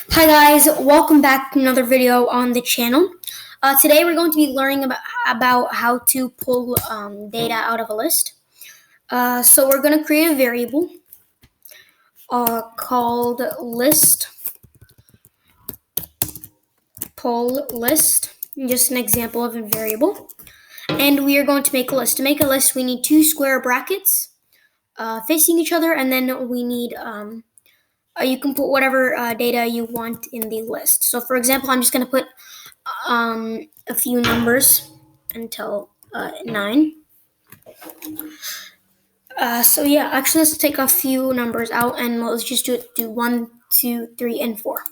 Hi guys, welcome back to another video on the channel. Today we're going to be learning about how to pull data out of a list. So we're going to create a variable called list, pull list, just an example of a variable. And we are going to make a list. To make a list, we need two square brackets facing each other, and then we need you can put whatever data you want in the list. So for example, I'm just going to put a few numbers until 9. So yeah, actually let's take a few numbers out and let's just do 1, 2, 3, and 4.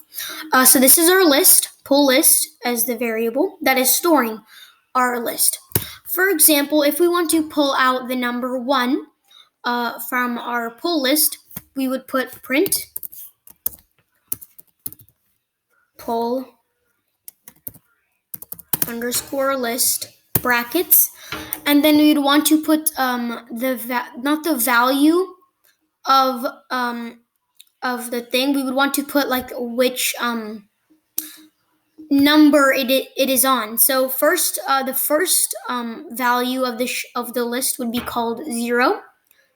So this is our list, pull list as the variable that is storing our list. For example, if we want to pull out the number 1 from our pull list, we would put print pull underscore list brackets, and then we'd want to put not the value of the thing. We would want to put like which number it is on. So first, the first value of the list would be called 0.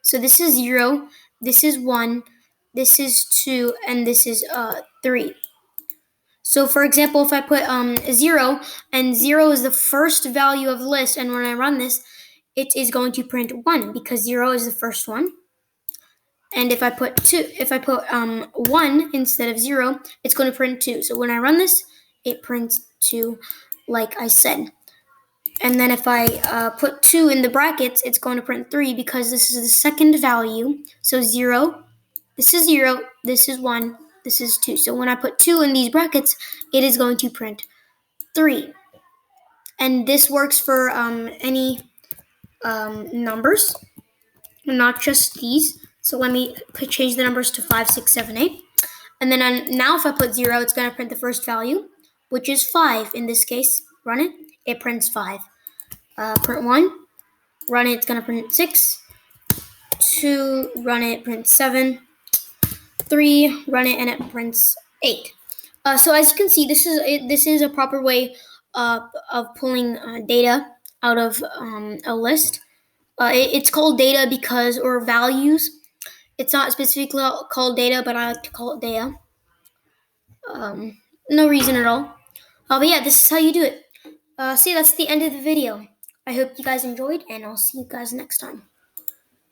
So this is 0, this is 1, this is 2, and this is 3. So for example, if I put 0, and 0 is the first value of the list, and when I run this, it is going to print 1 because 0 is the first one. And if I put 1 instead of 0, it's going to print 2. So when I run this, it prints 2, like I said. And then if I put 2 in the brackets, it's going to print 3 because this is the second value. So 0, this is 0, this is 1, this is 2. So when I put 2 in these brackets, it is going to print 3. And this works for any numbers, not just these. So let me change the numbers to 5, 6, 7, 8. And then now if I put 0, it's going to print the first value, which is 5 in this case. Run it, it prints 5. Print 1, run it, it's going to print 6. 2, run it, print 7. 3, run it, and it prints 8. So as you can see, this is a proper way of pulling data out of a list. It's called data because, or values. It's not specifically called data, but I like to call it data. No reason at all. But yeah, this is how you do it. So yeah, that's the end of the video. I hope you guys enjoyed, and I'll see you guys next time.